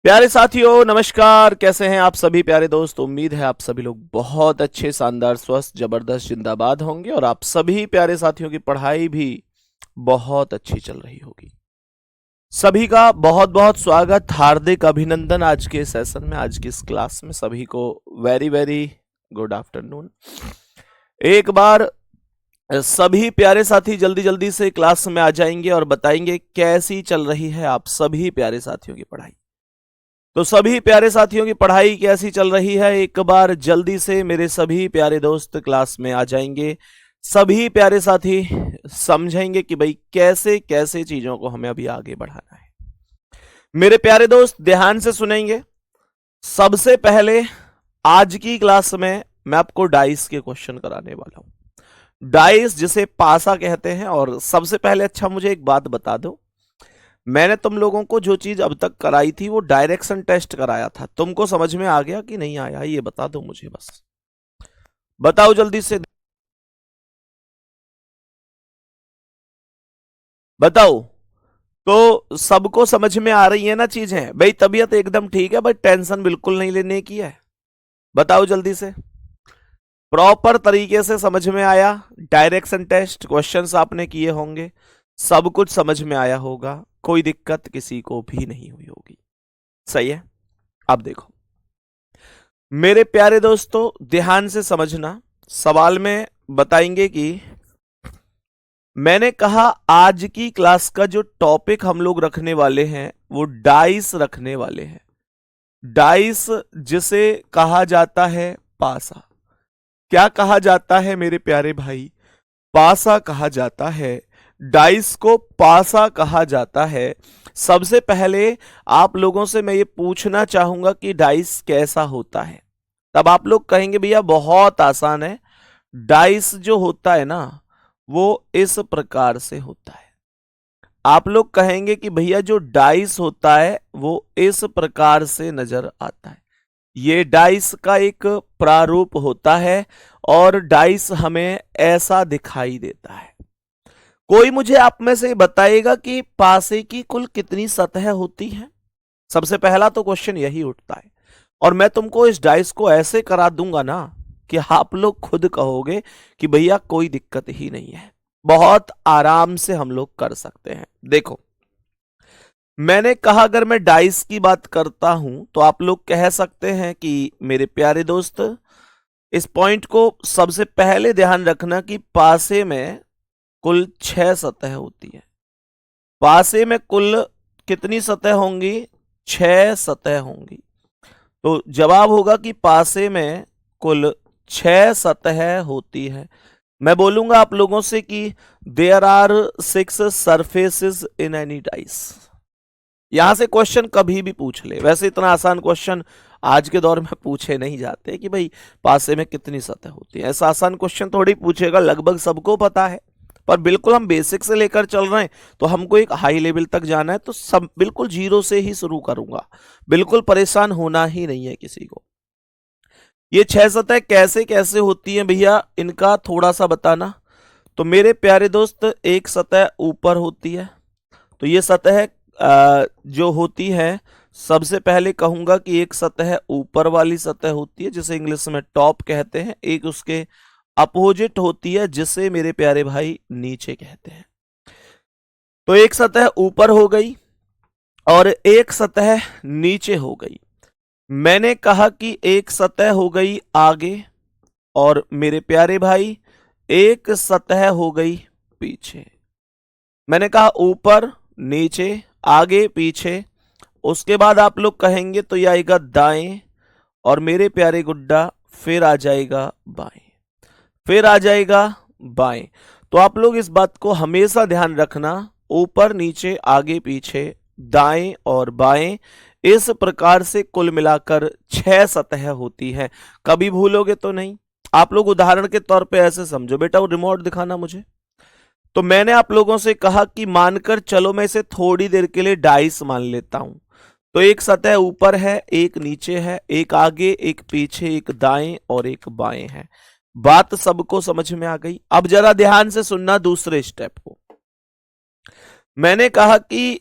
प्यारे साथियों नमस्कार। कैसे हैं आप सभी प्यारे दोस्त। उम्मीद है आप सभी लोग बहुत अच्छे, शानदार, स्वस्थ, जबरदस्त, जिंदाबाद होंगे और आप सभी प्यारे साथियों की पढ़ाई भी बहुत अच्छी चल रही होगी। सभी का बहुत बहुत स्वागत, हार्दिक अभिनंदन आज के सेशन में, आज की इस क्लास में। सभी को वेरी वेरी गुड आफ्टरनून। एक बार सभी प्यारे साथी जल्दी जल्दी से क्लास में आ जाएंगे और बताएंगे कैसी चल रही है आप सभी प्यारे साथियों की पढ़ाई। तो सभी प्यारे साथियों की पढ़ाई कैसी चल रही है, एक बार जल्दी से मेरे सभी प्यारे दोस्त क्लास में आ जाएंगे। सभी प्यारे साथी समझेंगे कि भाई कैसे कैसे चीजों को हमें अभी आगे बढ़ाना है। मेरे प्यारे दोस्त ध्यान से सुनेंगे। सबसे पहले आज की क्लास में मैं आपको डाइस के क्वेश्चन कराने वाला हूं। डाइस जिसे पासा कहते हैं। और सबसे पहले अच्छा मुझे एक बात बता दो, मैंने तुम लोगों को जो चीज अब तक कराई थी वो डायरेक्शन टेस्ट कराया था, तुमको समझ में आ गया कि नहीं आया, ये बता दो मुझे, बस बताओ जल्दी से बताओ। तो सबको समझ में आ रही है ना चीजें भाई? तबीयत एकदम ठीक है भाई, टेंशन बिल्कुल नहीं लेने की है। बताओ जल्दी से, प्रॉपर तरीके से समझ में आया? डायरेक्शन टेस्ट क्वेश्चंस आपने किए होंगे, सब कुछ समझ में आया होगा, कोई दिक्कत किसी को भी नहीं हुई होगी। सही है। अब देखो मेरे प्यारे दोस्तों, ध्यान से समझना। सवाल में बताएंगे कि मैंने कहा आज की क्लास का जो टॉपिक हम लोग रखने वाले हैं वो डाइस रखने वाले हैं। डाइस जिसे कहा जाता है पासा। क्या कहा जाता है मेरे प्यारे भाई? पासा कहा जाता है। डाइस को पासा कहा जाता है। सबसे पहले आप लोगों से मैं ये पूछना चाहूंगा कि डाइस कैसा होता है। तब आप लोग कहेंगे भैया बहुत आसान है। डाइस जो होता है ना वो इस प्रकार से होता है। आप लोग कहेंगे कि भैया जो डाइस होता है वो इस प्रकार से नजर आता है। ये डाइस का एक प्रारूप होता है और डाइस हमें ऐसा दिखाई देता है। कोई मुझे आप में से बताएगा कि पासे की कुल कितनी सतह होती हैं? सबसे पहला तो क्वेश्चन यही उठता है। और मैं तुमको इस डाइस को ऐसे करा दूंगा ना कि आप लोग खुद कहोगे कि भैया कोई दिक्कत ही नहीं है, बहुत आराम से हम लोग कर सकते हैं। देखो मैंने कहा अगर मैं डाइस की बात करता हूं तो आप लोग कह सकते हैं कि मेरे प्यारे दोस्त इस पॉइंट को सबसे पहले ध्यान रखना कि पासे में कुल 6 सतह होती है। पासे में कुल कितनी सतह होंगी? 6 सतह होंगी। तो जवाब होगा कि पासे में कुल 6 सतह होती है। मैं बोलूंगा आप लोगों से कि there are 6 surfaces in any dice. यहां से क्वेश्चन कभी भी पूछ ले, वैसे इतना आसान क्वेश्चन आज के दौर में पूछे नहीं जाते कि भाई पासे में कितनी सतह होती है। ऐसा आसान क्वेश्चन थोड़ी पूछेगा, लगभग सबको पता है। पर बिल्कुल हम बेसिक से लेकर चल रहे हैं तो हमको एक हाई लेवल तक जाना है, तो सब बिल्कुल जीरो से ही शुरू करूंगा। बिल्कुल परेशान होना ही नहीं है किसी को। ये 6 सतह कैसे कैसे होती हैं भैया, इनका थोड़ा सा बताना। तो मेरे प्यारे दोस्त एक सतह ऊपर होती है। तो ये सतह जो होती है, सबसे पहले कहूंगा कि एक सतह ऊपर वाली सतह होती है जिसे इंग्लिश में टॉप कहते हैं। एक उसके अपोजिट होती है जिसे मेरे प्यारे भाई नीचे कहते हैं। तो एक सतह ऊपर हो गई और एक सतह नीचे हो गई। मैंने कहा कि एक सतह हो गई आगे और मेरे प्यारे भाई एक सतह हो गई पीछे। मैंने कहा ऊपर नीचे आगे पीछे। उसके बाद आप लोग कहेंगे तो यह आएगा दाएं और मेरे प्यारे गुड्डा फिर आ जाएगा बाएं, फिर आ जाएगा बाएं। तो आप लोग इस बात को हमेशा ध्यान रखना, ऊपर नीचे आगे पीछे दाएं और बाएं, इस प्रकार से कुल मिलाकर 6 सतह होती है। कभी भूलोगे तो नहीं। आप लोग उदाहरण के तौर पे ऐसे समझो, बेटा वो रिमोट दिखाना मुझे। तो मैंने आप लोगों से कहा कि मानकर चलो मैं इसे थोड़ी देर के लिए डाइस मान लेता हूं। तो एक सतह ऊपर है, एक नीचे है, एक आगे एक पीछे, एक दाएं और एक बाएं है। बात सबको समझ में आ गई? अब जरा ध्यान से सुनना दूसरे स्टेप को। मैंने कहा कि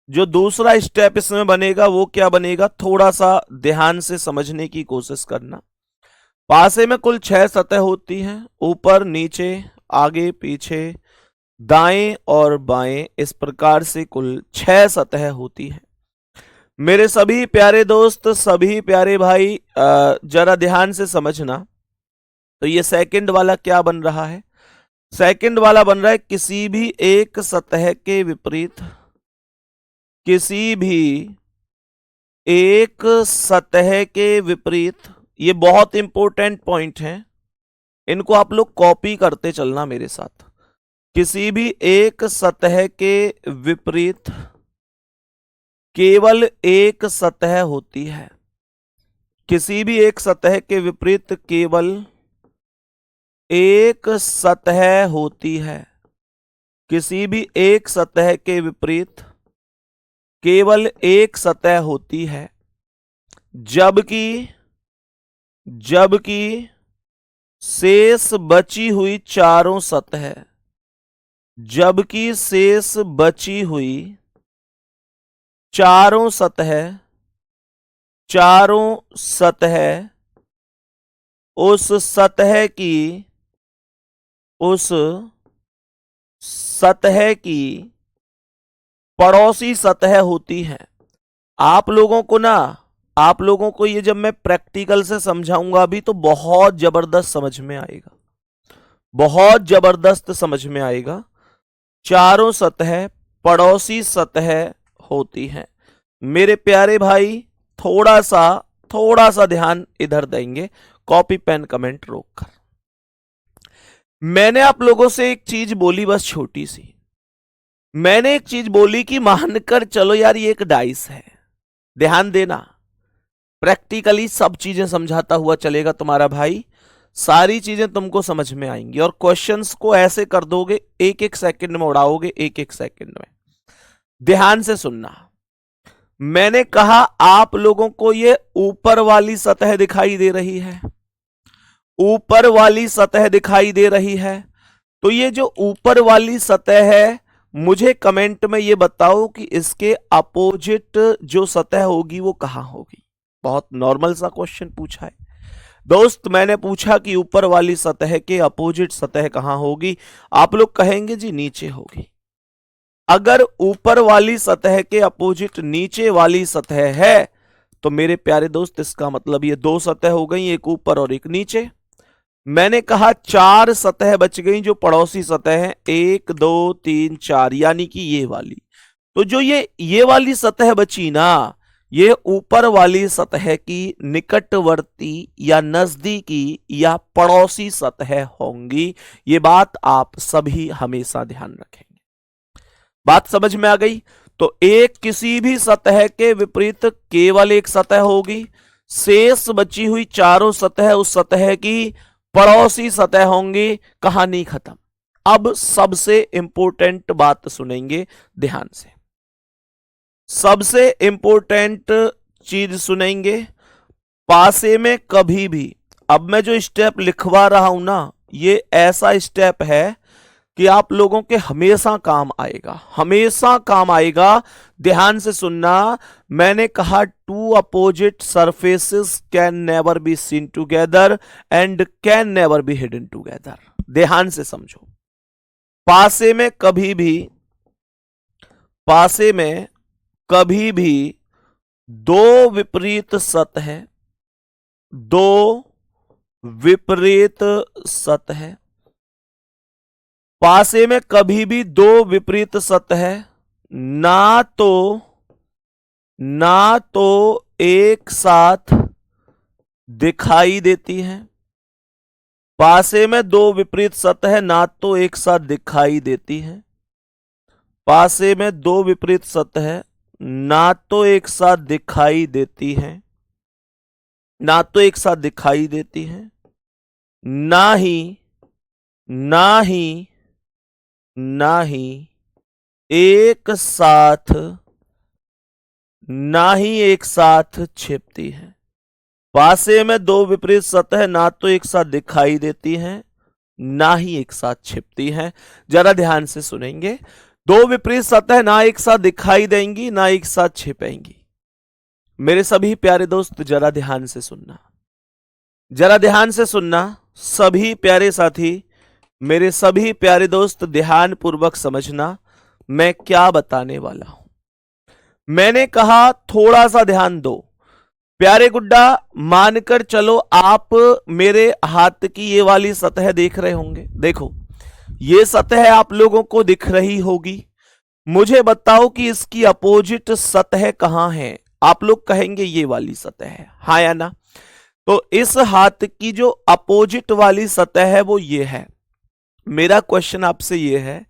जो दूसरा स्टेप इसमें बनेगा वो क्या बनेगा, थोड़ा सा ध्यान से समझने की कोशिश करना। पासे में कुल 6 सतह होती हैं, ऊपर नीचे आगे पीछे दाएं और बाएं, इस प्रकार से कुल 6 सतह होती हैं। मेरे सभी प्यारे दोस्त, सभी प्यारे भाई, जरा ध्यान से समझना। तो ये सेकंड वाला क्या बन रहा है, सेकंड वाला बन रहा है किसी भी एक सतह के विपरीत, किसी भी एक सतह के विपरीत। ये बहुत इंपॉर्टेंट पॉइंट है, इनको आप लोग कॉपी करते चलना मेरे साथ। किसी भी एक सतह के विपरीत केवल एक सतह होती है, किसी भी एक सतह के विपरीत केवल एक सतह होती है, किसी भी एक सतह के विपरीत केवल एक सतह होती है। जबकि जबकि शेष बची हुई चारों सतह, जबकि शेष बची हुई चारों सतह उस सतह की पड़ोसी सतह होती है। आप लोगों को ये जब मैं प्रैक्टिकल से समझाऊंगा अभी तो बहुत जबरदस्त समझ में आएगा, बहुत जबरदस्त समझ में आएगा। चारों सतह पड़ोसी सतह होती हैं। मेरे प्यारे भाई, थोड़ा सा ध्यान इधर देंगे, कॉपी पेन कमेंट रोककर। मैंने आप लोगों से एक चीज बोली, बस छोटी सी, मैंने एक चीज बोली कि मानकर चलो यार ये एक डाइस है। ध्यान देना, प्रैक्टिकली सब चीजें समझाता हुआ चलेगा तुम्हारा भाई, सारी चीजें तुमको समझ में आएंगी और क्वेश्चंस को ऐसे कर दोगे, एक एक सेकंड में उड़ाओगे, एक एक सेकंड में। ध्यान से सुनना, मैंने कहा आप लोगों को ये ऊपर वाली सतह दिखाई दे रही है, ऊपर वाली सतह दिखाई दे रही है। तो ये जो ऊपर वाली सतह है, मुझे कमेंट में ये बताओ कि इसके अपोजिट जो सतह होगी वो कहां होगी। बहुत नॉर्मल सा क्वेश्चन पूछा है दोस्त, मैंने पूछा कि ऊपर वाली सतह के अपोजिट सतह कहां होगी। आप लोग कहेंगे जी नीचे होगी। अगर ऊपर वाली सतह के अपोजिट नीचे वाली सतह है तो मेरे प्यारे दोस्त इसका मतलब ये दो सतह हो गई, एक ऊपर और एक नीचे। मैंने कहा 4 सतह बच गई जो पड़ोसी सतह है, 1 2 3 4, यानी कि ये वाली। तो जो ये वाली सतह बची ना, ये ऊपर वाली सतह की निकटवर्ती या नजदीकी या पड़ोसी सतह होंगी। ये बात आप सभी हमेशा ध्यान रखेंगे। बात समझ में आ गई? तो एक किसी भी सतह के विपरीत केवल एक सतह होगी, शेष बची हुई चारों सतह उस सतह की पड़ोसी सतह होंगी। कहानी खत्म। अब सबसे इंपॉर्टेंट बात सुनेंगे ध्यान से, सबसे इंपॉर्टेंट चीज सुनेंगे। पासे में कभी भी, अब मैं जो स्टेप लिखवा रहा हूं ना, ये ऐसा स्टेप है कि आप लोगों के हमेशा काम आएगा, हमेशा काम आएगा। ध्यान से सुनना, मैंने कहा 2 opposite surfaces can never be seen together and can never be hidden together. ध्यान से समझो, पासे में कभी भी दो विपरीत सतह, पासे में कभी भी दो विपरीत सतह ना तो एक साथ दिखाई देती हैं। पासे में दो विपरीत सतह ना तो एक साथ दिखाई देती हैं, पासे में दो विपरीत सतह ना तो एक साथ दिखाई देती हैं, ना तो एक साथ दिखाई देती हैं, ना ही एक साथ छिपती हैं। पासे में दो विपरीत सतह ना तो एक साथ दिखाई देती हैं, ना ही एक साथ छिपती हैं। जरा ध्यान से सुनेंगे। दो विपरीत सतह ना एक साथ दिखाई देंगी ना एक साथ छिपेंगी। मेरे सभी प्यारे दोस्त जरा ध्यान से सुनना, जरा ध्यान से सुनना। सभी प्यारे साथी, मेरे सभी प्यारे दोस्त ध्यान पूर्वक समझना मैं क्या बताने वाला हूं। मैंने कहा थोड़ा सा ध्यान दो। प्यारे गुड्डा, मानकर चलो आप मेरे हाथ की ये वाली सतह देख रहे होंगे। देखो, ये सतह आप लोगों को दिख रही होगी। मुझे बताओ कि इसकी अपोजिट सतह कहां है। आप लोग कहेंगे ये वाली सतह है, हाँ या ना। तो इस हाथ की जो अपोजिट वाली सतह है वो ये है। मेरा क्वेश्चन आपसे ये है,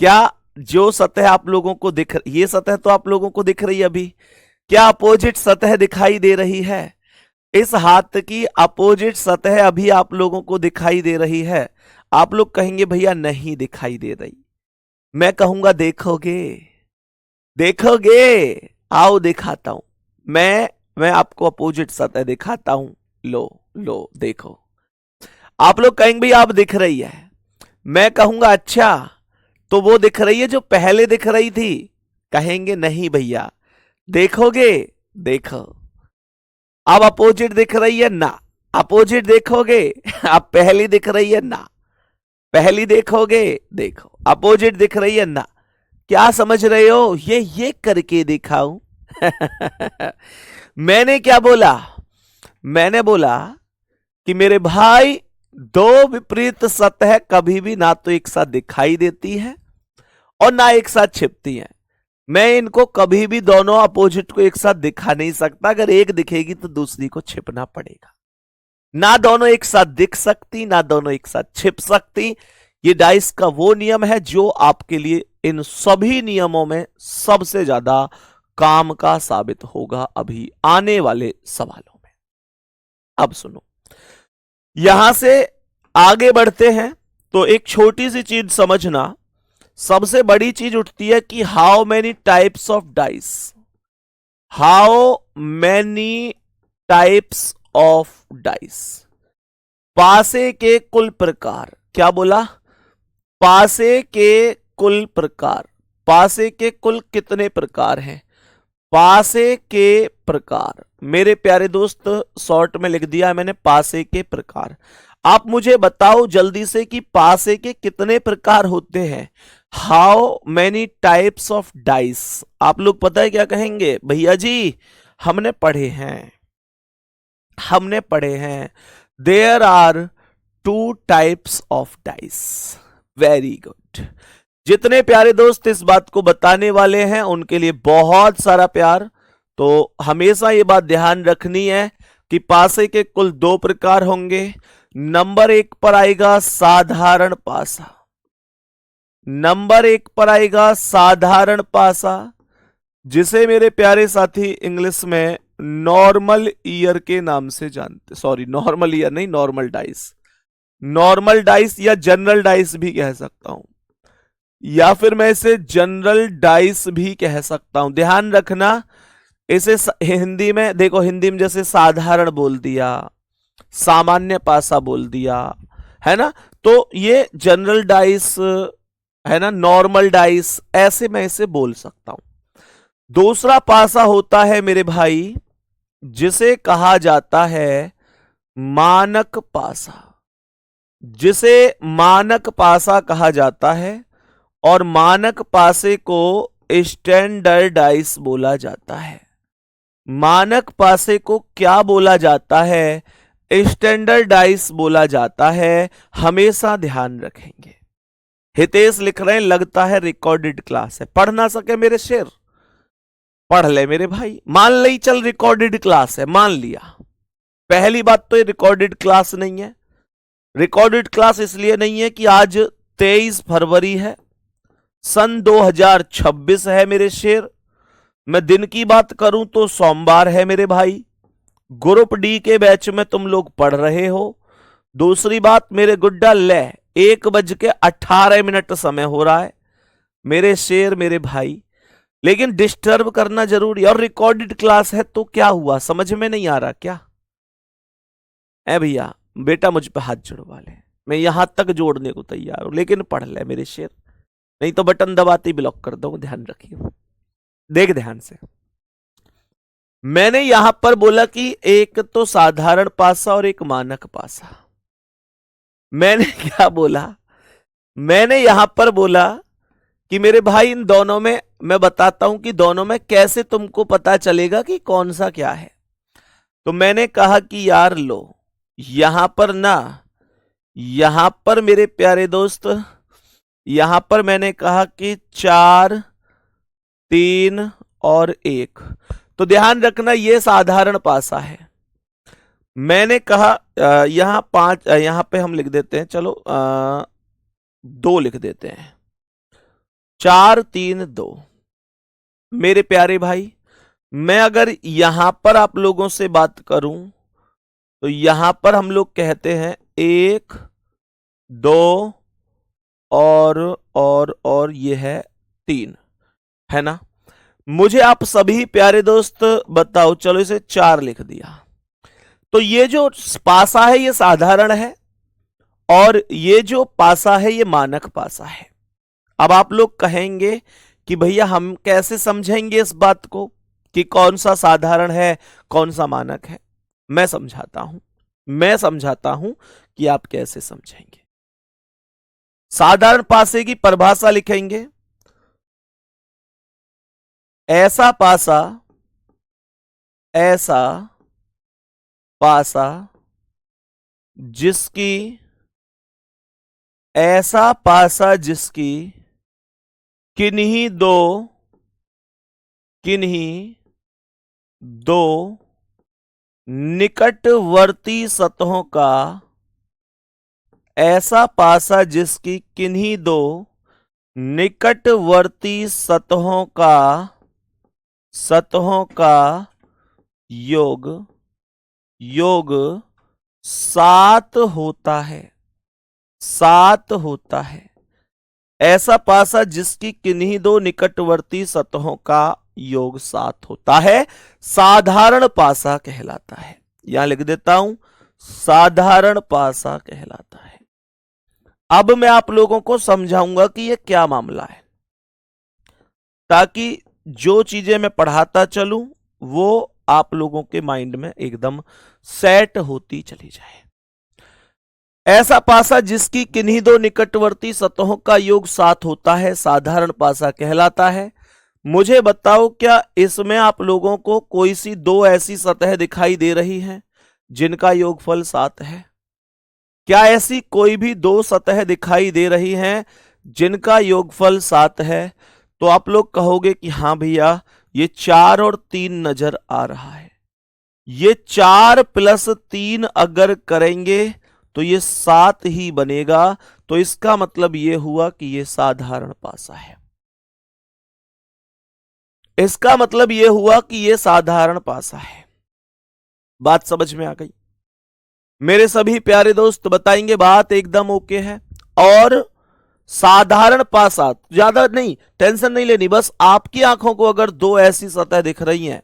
क्या जो सतह आप लोगों को ये सतह तो आप लोगों को दिख रही है अभी, क्या अपोजिट सतह दिखाई दे रही है? इस हाथ की अपोजिट सतह अभी आप लोगों को दिखाई दे रही है? आप लोग कहेंगे भैया नहीं दिखाई दे रही। मैं कहूंगा देखोगे, देखोगे, आओ दिखाता हूं। मैं आपको अपोजिट सतह दिखाता हूं। लो लो देखो। आप लोग कहेंगे भैया आप दिख रही है। मैं कहूंगा अच्छा, तो वो दिख रही है जो पहले दिख रही थी? कहेंगे नहीं भैया, देखोगे, देखो। अब अपोजिट दिख रही है ना? अपोजिट देखोगे? अब पहली दिख रही है ना? पहली देखोगे? देखो, अपोजिट दिख रही है ना? क्या समझ रहे हो? ये करके दिखाऊं। मैंने क्या बोला? मैंने बोला कि मेरे भाई, दो विपरीत सतह कभी भी ना तो एक साथ दिखाई देती है और ना एक साथ छिपती है। मैं इनको कभी भी दोनों अपोजिट को एक साथ दिखा नहीं सकता। अगर एक दिखेगी तो दूसरी को छिपना पड़ेगा। ना दोनों एक साथ दिख सकती, ना दोनों एक साथ छिप सकती। ये डाइस का वो नियम है जो आपके लिए इन सभी नियमों में सबसे ज्यादा काम का साबित होगा अभी आने वाले सवालों में। अब सुनो, यहां से आगे बढ़ते हैं तो एक छोटी सी चीज समझना। सबसे बड़ी चीज उठती है कि how many types of dice, how many types of dice. पासे के कुल प्रकार। क्या बोला? पासे के कुल प्रकार। पासे के कुल कितने प्रकार हैं? पासे के प्रकार। मेरे प्यारे दोस्त, शॉर्ट में लिख दिया है मैंने पासे के प्रकार। आप मुझे बताओ जल्दी से कि पासे के कितने प्रकार होते हैं। How many types of dice. आप लोग पता है क्या कहेंगे? भैया जी हमने पढ़े हैं, हमने पढ़े हैं, there are two types of dice. Very good. जितने प्यारे दोस्त इस बात को बताने वाले हैं उनके लिए बहुत सारा प्यार। तो हमेशा ये बात ध्यान रखनी है कि पासे के कुल दो प्रकार होंगे। नंबर एक पर आएगा साधारण पासा। नंबर एक पर आएगा साधारण पासा, जिसे मेरे प्यारे साथी इंग्लिश में नॉर्मल ईयर के नाम से जानते। सॉरी, नॉर्मल ईयर नहीं, नॉर्मल डाइस। नॉर्मल डाइस या जनरल डाइस भी कह सकता हूं, या फिर मैं इसे जनरल डाइस भी कह सकता हूं। ध्यान रखना, इसे हिंदी में देखो, हिंदी में जैसे साधारण बोल दिया, सामान्य पासा बोल दिया, है ना, तो ये जनरल डाइस है ना, नॉर्मल डाइस, ऐसे मैं इसे बोल सकता हूं। दूसरा पासा होता है मेरे भाई जिसे कहा जाता है मानक पासा, जिसे मानक पासा कहा जाता है। और मानक पासे को स्टैंडर्डाइज बोला जाता है। मानक पासे को क्या बोला जाता है? स्टैंडर्डाइज बोला जाता है। हमेशा ध्यान रखेंगे। हितेश लिख रहे हैं लगता है रिकॉर्डेड क्लास है। पढ़ ना सके मेरे शेर? पढ़ ले मेरे भाई। मान ली चल रिकॉर्डेड क्लास है, मान लिया। पहली बात तो ये रिकॉर्डेड क्लास नहीं है। रिकॉर्डेड क्लास इसलिए नहीं है कि आज 23 फरवरी है, सन 2026 है मेरे शेर। मैं दिन की बात करूं तो सोमवार है मेरे भाई। ग्रुप डी के बैच में तुम लोग पढ़ रहे हो। दूसरी बात मेरे गुड्डा, ले 1:18 समय हो रहा है मेरे शेर, मेरे भाई। लेकिन डिस्टर्ब करना जरूरी, और रिकॉर्डेड क्लास है तो क्या हुआ? समझ में नहीं आ रहा क्या? है भैया, बेटा मुझ पे हाथ जोड़वा ले, मैं यहां तक जोड़ने को तैयार हूं, लेकिन पढ़ ले मेरे शेर। नहीं तो बटन दबाते ही ब्लॉक कर दूंगा, ध्यान रखिए। देख ध्यान से, मैंने यहां पर बोला कि एक तो साधारण पासा और एक मानक पासा। मैंने क्या बोला, मैंने यहां पर बोला कि मेरे भाई इन दोनों में मैं बताता हूं कि दोनों में कैसे तुमको पता चलेगा कि कौन सा क्या है। तो मैंने कहा कि यार लो, यहां पर ना, यहां पर मेरे प्यारे दोस्त, यहां पर मैंने कहा कि 4, 3 और 1। तो ध्यान रखना ये साधारण पासा है। मैंने कहा यहां 5, यहां पे हम लिख देते हैं, चलो 2 लिख देते हैं, 4, 3, 2। मेरे प्यारे भाई, मैं अगर यहां पर आप लोगों से बात करूं तो यहां पर हम लोग कहते हैं 1, 2 और ये है 3, है ना। मुझे आप सभी प्यारे दोस्त बताओ, चलो इसे 4 लिख दिया। तो ये जो पासा है ये साधारण है और ये जो पासा है ये मानक पासा है। अब आप लोग कहेंगे कि भैया हम कैसे समझेंगे इस बात को कि कौन सा साधारण है कौन सा मानक है। मैं समझाता हूं कि आप कैसे समझेंगे। साधारण पासे की परिभाषा लिखेंगे, ऐसा पासा जिसकी किन्हीं दो निकटवर्ती सतहों का, ऐसा पासा जिसकी किन्हीं दो निकटवर्ती सतहों का योग 7 होता है। ऐसा पासा जिसकी किन्हीं दो निकटवर्ती सतहों का योग 7 होता है, साधारण पासा कहलाता है। यहां लिख देता हूं, साधारण पासा कहलाता है। अब मैं आप लोगों को समझाऊंगा कि यह क्या मामला है, ताकि जो चीजें मैं पढ़ाता चलूं वो आप लोगों के माइंड में एकदम सेट होती चली जाए। ऐसा पासा जिसकी किन्हीं दो निकटवर्ती सतहों का योग 7 होता है, साधारण पासा कहलाता है। मुझे बताओ, क्या इसमें आप लोगों को कोई सी 2 ऐसी सतह दिखाई दे रही हैं जिनका योगफल 7 है? क्या ऐसी कोई भी 2 सतह दिखाई दे रही हैं जिनका योगफल 7 है? तो आप लोग कहोगे कि हां भैया, ये 4 और 3 नजर आ रहा है। ये 4 + 3 अगर करेंगे तो ये 7 ही बनेगा। तो इसका मतलब ये हुआ कि ये साधारण पासा है। इसका मतलब ये हुआ कि ये साधारण पासा है। बात समझ में आ गई? मेरे सभी प्यारे दोस्त बताएंगे बात एकदम ओके है। और साधारण पासा, ज्यादा नहीं टेंशन नहीं लेनी, बस आपकी आंखों को अगर 2 ऐसी सतह दिख रही हैं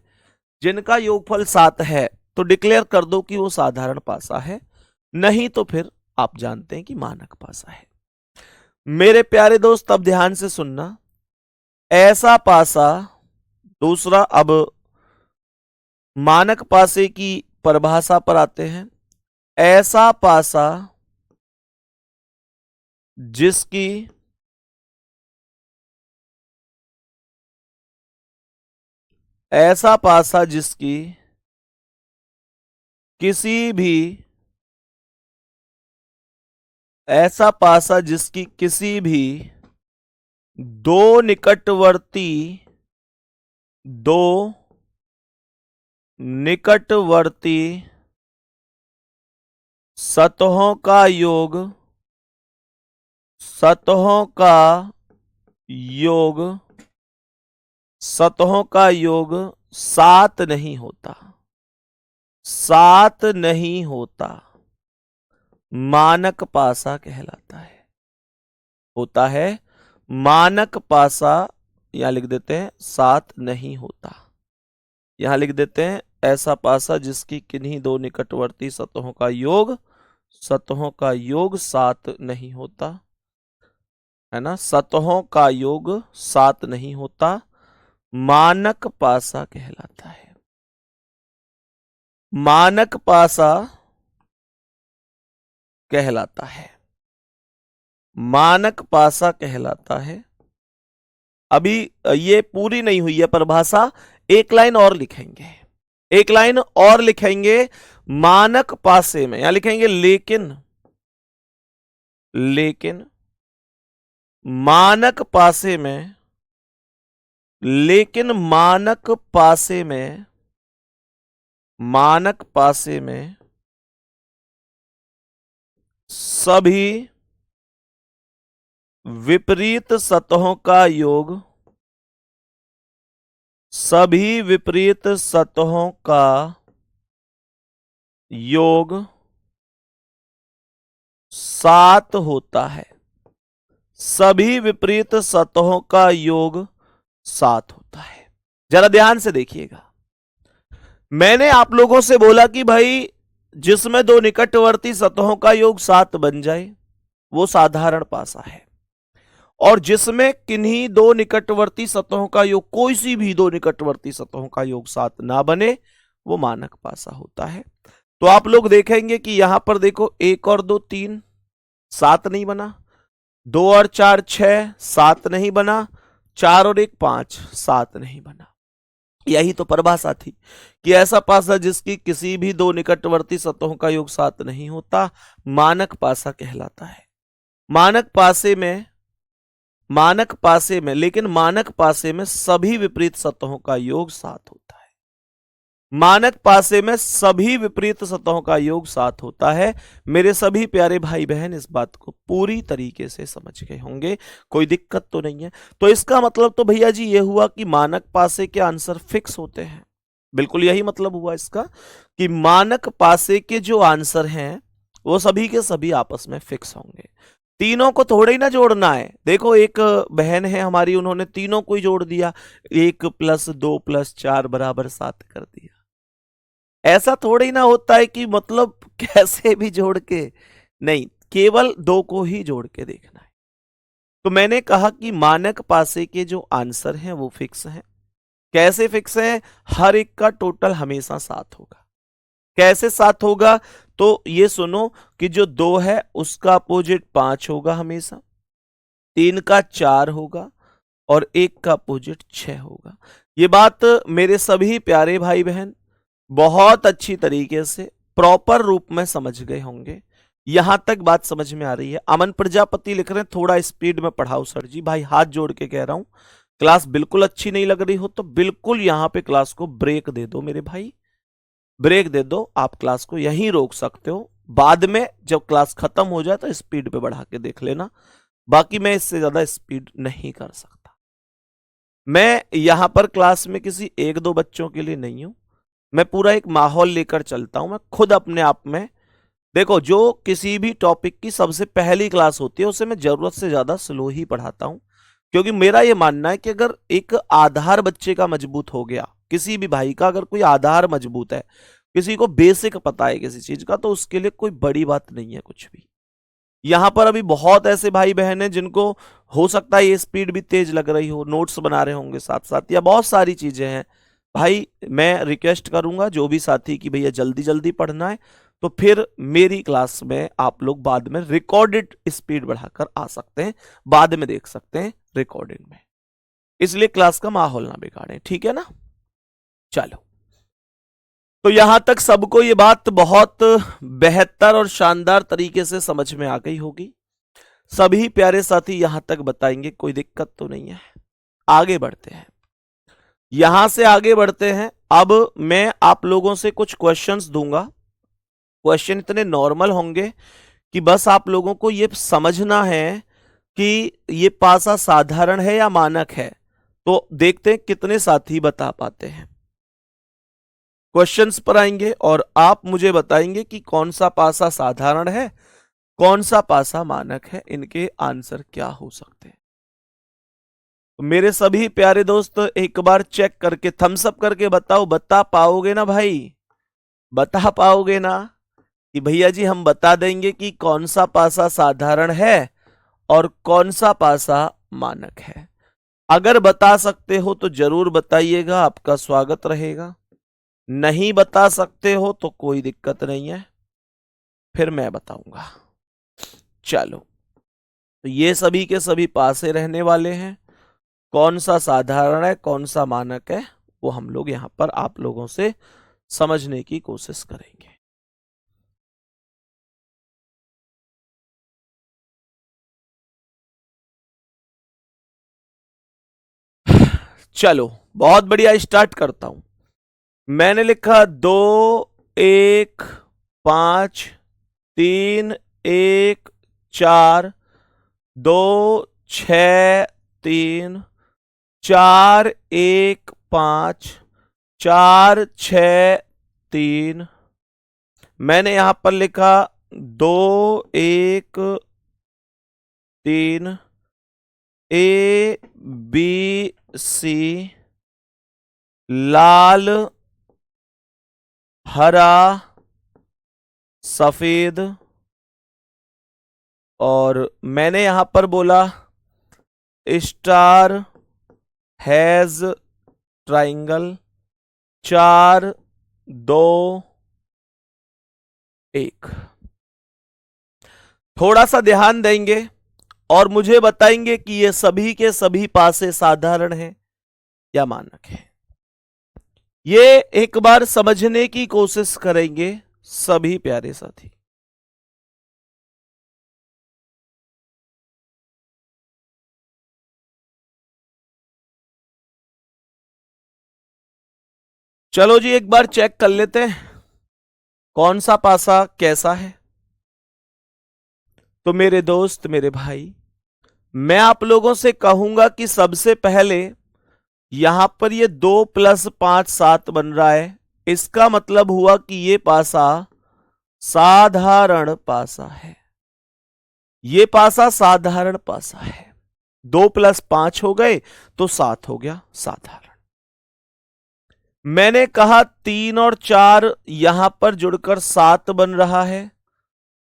जिनका योगफल 7 है तो डिक्लेयर कर दो कि वो साधारण पासा है, नहीं तो फिर आप जानते हैं कि मानक पासा है। मेरे प्यारे दोस्त अब ध्यान से सुनना, ऐसा पासा, दूसरा, अब मानक पासे की परिभाषा पर आते हैं। ऐसा पासा जिसकी किसी भी दो निकटवर्ती सतहों का योग 7 नहीं होता, मानक पासा कहलाता है। होता है मानक पासा। यहां लिख देते हैं 7 नहीं होता। यहां लिख देते हैं ऐसा पासा जिसकी किन्हीं दो निकटवर्ती सतहों का योग 7 नहीं होता। है ना, सतहों का योग 7 नहीं होता, मानक पासा कहलाता है। मानक पासा कहलाता है, मानक पासा कहलाता है। अभी ये पूरी नहीं हुई है परिभाषा, एक लाइन और लिखेंगे, एक लाइन और लिखेंगे। मानक पासे में यहां लिखेंगे लेकिन, लेकिन मानक पासे में, लेकिन मानक पासे में, मानक पासे में सभी विपरीत सतहों का योग, सभी विपरीत सतहों का योग 7 होता है। सभी विपरीत सतहों का योग 7 होता है। जरा ध्यान से देखिएगा, मैंने आप लोगों से बोला कि भाई जिसमें दो निकटवर्ती सतहों का योग 7 बन जाए वो साधारण पासा है, और जिसमें किन्हीं दो निकटवर्ती सतहों का योग, कोई सी भी दो निकटवर्ती सतहों का योग 7 ना बने, वो मानक पासा होता है। तो आप लोग देखेंगे कि यहां पर देखो 1 और 2 3, 7 नहीं बना, 2 और 4 6, 7 नहीं बना, 4 और 1 5, 7 नहीं बना। यही तो परिभाषा थी कि ऐसा पासा जिसकी किसी भी दो निकटवर्ती सतहों का योग 7 नहीं होता, मानक पासा कहलाता है। मानक पासे में, मानक पासे में, लेकिन मानक पासे में सभी विपरीत सतहों का योग 7 होता है। मानक पासे में सभी विपरीत सतहों का योग 7 होता है। मेरे सभी प्यारे भाई बहन इस बात को पूरी तरीके से समझ गए होंगे, कोई दिक्कत तो नहीं है। तो इसका मतलब तो भैया जी ये हुआ कि मानक पासे के आंसर फिक्स होते हैं। बिल्कुल यही मतलब हुआ इसका कि मानक पासे के जो आंसर हैं वो सभी के सभी आपस में फिक्स होंगे। तीनों को थोड़े ही ना जोड़ना है। देखो एक बहन है हमारी, उन्होंने तीनों को ही जोड़ दिया, 1 + 2 + 4 = 7 कर दिया। ऐसा थोड़ी ना होता है कि मतलब कैसे भी जोड़ के, नहीं, केवल 2 को ही जोड़ के देखना है। तो मैंने कहा कि मानक पासे के जो आंसर हैं वो फिक्स हैं। कैसे फिक्स हैं? हर एक का टोटल हमेशा 7 होगा। कैसे 7 होगा? तो ये सुनो कि जो 2 है उसका अपोजिट 5 होगा हमेशा, 3 का 4 होगा और 1 का अपोजिट 6 होगा। ये बात मेरे सभी प्यारे भाई बहन बहुत अच्छी तरीके से प्रॉपर रूप में समझ गए होंगे। यहां तक बात समझ में आ रही है? अमन प्रजापति लिख रहे हैं थोड़ा स्पीड में पढ़ाओ सर जी। भाई हाथ जोड़ के कह रहा हूं, क्लास बिल्कुल अच्छी नहीं लग रही हो तो बिल्कुल यहां पे क्लास को ब्रेक दे दो मेरे भाई, ब्रेक दे दो। आप क्लास को यहीं रोक सकते हो, बाद में जब क्लास खत्म हो जाए तो स्पीड पे बढ़ा के देख लेना। बाकी मैं इससे ज्यादा स्पीड नहीं कर सकता। मैं यहां पर क्लास में किसी 1-2 बच्चों के लिए नहीं हूं, मैं पूरा एक माहौल लेकर चलता हूं। मैं खुद अपने आप में, देखो जो किसी भी टॉपिक की सबसे पहली क्लास होती है उसे मैं जरूरत से ज्यादा स्लो ही पढ़ाता हूं, क्योंकि मेरा यह मानना है कि अगर एक आधार बच्चे का मजबूत हो गया, किसी भी भाई का अगर कोई आधार मजबूत है, किसी को बेसिक पता है किसी चीज का, तो उसके लिए कोई बड़ी बात नहीं है कुछ भी। यहां पर अभी बहुत ऐसे भाई बहन हैं जिनको हो सकता है ये स्पीड भी तेज लग रही हो, नोट्स बना रहे होंगे साथ साथ, या बहुत सारी चीजें हैं। भाई मैं रिक्वेस्ट करूंगा जो भी साथी की भैया जल्दी जल्दी पढ़ना है तो फिर मेरी क्लास में आप लोग बाद में रिकॉर्डेड स्पीड बढ़ाकर आ सकते हैं, बाद में देख सकते हैं रिकॉर्डिंग में, इसलिए क्लास का माहौल ना बिगाड़ें, ठीक है ना। चलो, तो यहां तक सबको ये बात बहुत बेहतर और शानदार तरीके से समझ में आ गई होगी। सभी प्यारे साथी यहां तक बताएंगे, कोई दिक्कत तो नहीं है। आगे बढ़ते हैं, यहां से आगे बढ़ते हैं। अब मैं आप लोगों से कुछ क्वेश्चंस दूंगा। क्वेश्चन इतने नॉर्मल होंगे कि बस आप लोगों को यह समझना है कि यह पासा साधारण है या मानक है। तो देखते हैं कितने साथी बता पाते हैं। क्वेश्चंस पर आएंगे और आप मुझे बताएंगे कि कौन सा पासा साधारण है, कौन सा पासा मानक है, इनके आंसर क्या हो सकते हैं। तो मेरे सभी प्यारे दोस्त एक बार चेक करके थम्स अप करके बताओ, बता पाओगे ना भाई? बता पाओगे ना कि भैया जी हम बता देंगे कि कौन सा पासा साधारण है और कौन सा पासा मानक है? अगर बता सकते हो तो जरूर बताइएगा, आपका स्वागत रहेगा। नहीं बता सकते हो तो कोई दिक्कत नहीं है, फिर मैं बताऊंगा। चलो, तो ये सभी के सभी पासे रहने वाले हैं। कौन सा साधारण है, कौन सा मानक है, वो हम लोग यहां पर आप लोगों से समझने की कोशिश करेंगे। चलो, बहुत बढ़िया, स्टार्ट करता हूं। मैंने लिखा 2 1 5 3 1 4 2 6 3 4 1 5 4 6 3। मैंने यहां पर लिखा 2 1 3 ए बी सी, लाल हरा सफेद, और मैंने यहां पर बोला स्टार हैज ट्राइंगल, 4 2 1। थोड़ा सा ध्यान देंगे और मुझे बताएंगे कि ये सभी के सभी पासे साधारण हैं या मानक है। ये एक बार समझने की कोशिश करेंगे सभी प्यारे साथी। चलो जी, एक बार चेक कर लेते हैं कौन सा पासा कैसा है। तो मेरे दोस्त, मेरे भाई, मैं आप लोगों से कहूंगा कि सबसे पहले यहां पर ये 2 + 5 7 बन रहा है। इसका मतलब हुआ कि ये पासा साधारण पासा है। ये पासा साधारण पासा है। 2 + 5 हो गए तो 7 हो गया साधारण। मैंने कहा 3 और 4 यहां पर जुड़कर 7 बन रहा है,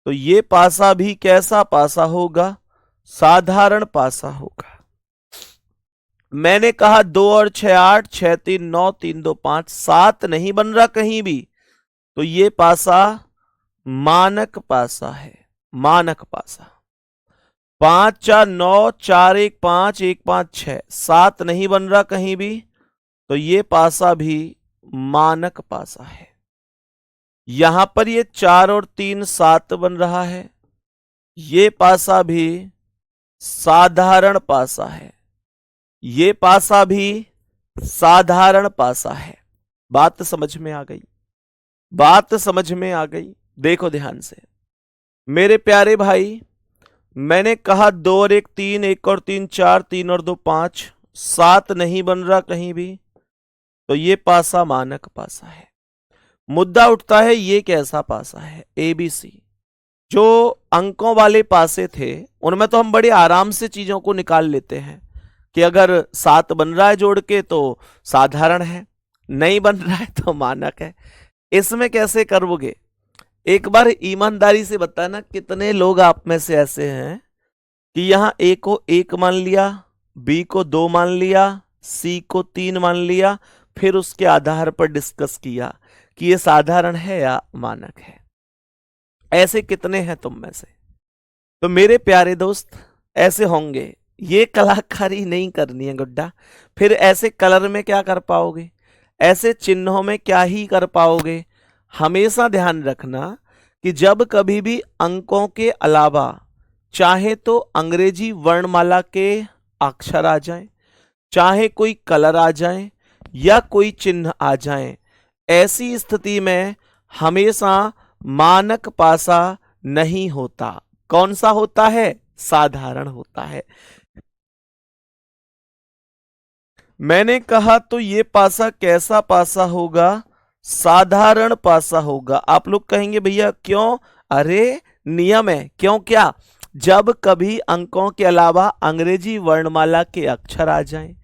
तो ये पासा भी कैसा पासा होगा? साधारण पासा होगा। मैंने कहा 2 और 6 8, 6 3 9, 3 2 5, 7 नहीं बन रहा कहीं भी, तो ये पासा मानक पासा है। मानक पासा। 5 4 9, 4 1 5, 1 5 6, 7 नहीं बन रहा कहीं भी, तो ये पासा भी मानक पासा है। यहां पर ये 4 और 3 7 बन रहा है, ये पासा भी साधारण पासा है। ये पासा भी साधारण पासा है। बात समझ में आ गई? बात समझ में आ गई? देखो ध्यान से मेरे प्यारे भाई, मैंने कहा 2 और 1 3, 1 और 3 4, 3 और 2 5, 7 नहीं बन रहा कहीं भी, तो ये पासा मानक पासा है। मुद्दा उठता है ये कैसा पासा है? ABC। जो अंकों वाले पासे थे उनमें तो हम बड़े आराम से चीजों को निकाल लेते हैं कि अगर 7 बन रहा है जोड़ के तो साधारण है, नहीं बन रहा है तो मानक है। इसमें कैसे करोगे? एक बार ईमानदारी से बताना, कितने लोग आप में से ऐसे हैं कि यहां A को 1 मान लिया, B को 2 मान लिया, C को 3 मान लिया, फिर उसके आधार पर डिस्कस किया कि ये साधारण है या मानक है? ऐसे कितने हैं तुम में से? तो मेरे प्यारे दोस्त, ऐसे होंगे। ये कलाकारी नहीं करनी है गुड्डा। फिर ऐसे कलर में क्या कर पाओगे? ऐसे चिन्हों में क्या ही कर पाओगे? हमेशा ध्यान रखना कि जब कभी भी अंकों के अलावा चाहे तो अंग्रेजी वर्णमाला के अक्षर आ जाएं, चाहे कोई कलर आ जाए या कोई चिन्ह आ जाए, ऐसी स्थिति में हमेशा मानक पासा नहीं होता। कौन सा होता है? साधारण होता है। मैंने कहा तो ये पासा कैसा पासा होगा? साधारण पासा होगा। आप लोग कहेंगे भैया क्यों? अरे नियम है। क्यों? क्या? जब कभी अंकों के अलावा अंग्रेजी वर्णमाला के अक्षर आ जाएं,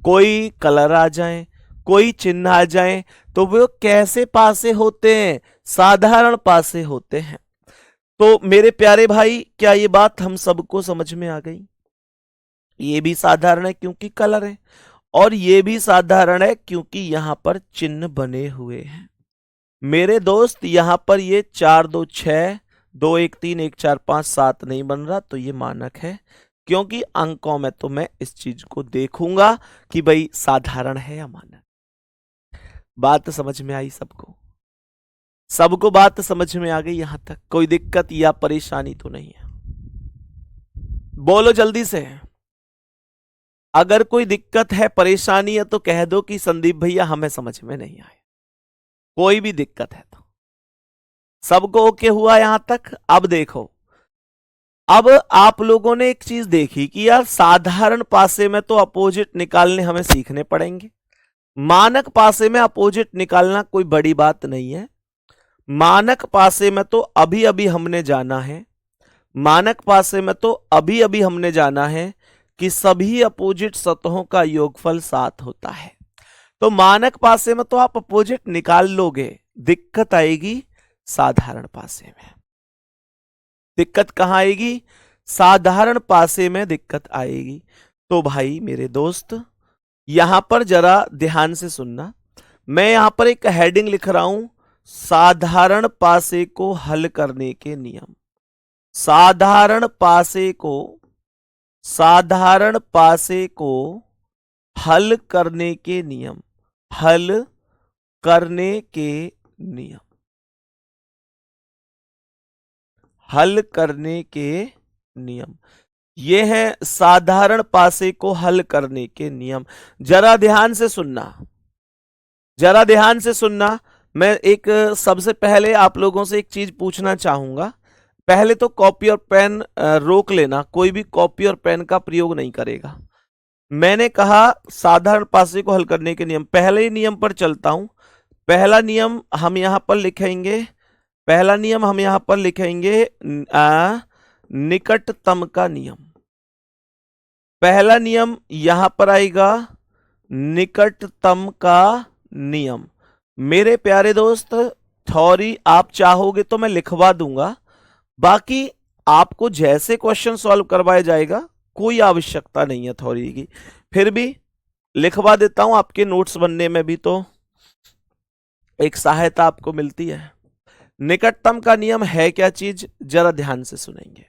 कोई कलर आ जाए, कोई चिन्ह आ जाए, तो वो कैसे पासे होते हैं? साधारण पासे होते हैं। तो मेरे प्यारे भाई, क्या ये बात हम सबको समझ में आ गई? ये भी साधारण है क्योंकि कलर है, और ये भी साधारण है क्योंकि यहां पर चिन्ह बने हुए हैं। मेरे दोस्त, यहां पर ये 4 2 6, 2 1 3, 1 4 5 7 नहीं बन रहा, तो ये मानक है, क्योंकि अंकों में तो मैं इस चीज को देखूंगा कि भाई साधारण है या मानक। बात समझ में आई सबको? सबको बात समझ में आ गई? यहां तक कोई दिक्कत या परेशानी तो नहीं है? बोलो जल्दी से। अगर कोई दिक्कत है, परेशानी है, तो कह दो कि संदीप भैया हमें समझ में नहीं आए। कोई भी दिक्कत है तो। सबको ओके हुआ यहां तक? अब देखो, अब आप लोगों ने एक चीज देखी कि यार साधारण पासे में तो अपोजिट निकालने हमें सीखने पड़ेंगे, मानक पासे में अपोजिट निकालना कोई बड़ी बात नहीं है। मानक पासे में तो अभी अभी हमने जाना है, मानक पासे में तो अभी अभी हमने जाना है कि सभी अपोजिट सतहों का योगफल 7 होता है। तो मानक पासे में तो आप अपोजिट निकाल लोगे, दिक्कत आएगी साधारण पासे में। दिक्कत कहां आएगी? साधारण पासे में दिक्कत आएगी। तो भाई मेरे दोस्त, यहां पर जरा ध्यान से सुनना। मैं यहां पर एक हेडिंग लिख रहा हूं, साधारण पासे को हल करने के नियम। साधारण पासे को हल करने के नियम। हल करने के नियम। हल करने के नियम। ये है साधारण पासे को हल करने के नियम। जरा ध्यान से सुनना, जरा ध्यान से सुनना। मैं एक सबसे पहले आप लोगों से एक चीज पूछना चाहूंगा। पहले तो कॉपी और पेन रोक लेना, कोई भी कॉपी और पेन का प्रयोग नहीं करेगा। मैंने कहा साधारण पासे को हल करने के नियम, पहले ही नियम पर चलता हूं। पहला नियम हम यहां पर लिखेंगे, पहला नियम हम यहां पर लिखेंगे निकटतम का नियम। पहला नियम यहां पर आएगा निकटतम का नियम। मेरे प्यारे दोस्त, थ्योरी आप चाहोगे तो मैं लिखवा दूंगा, बाकी आपको जैसे क्वेश्चन सॉल्व करवाया जाएगा कोई आवश्यकता नहीं है थ्योरी की। फिर भी लिखवा देता हूं, आपके नोट्स बनने में भी तो एक सहायता आपको मिलती है। निकटतम का नियम है क्या चीज, जरा ध्यान से सुनेंगे।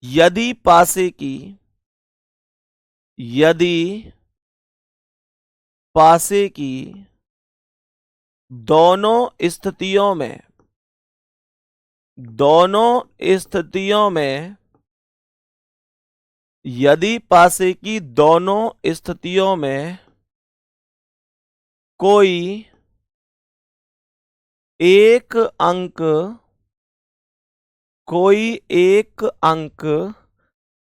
यदि पासे की दोनों स्थितियों में यदि पासे की दोनों स्थितियों में कोई एक अंक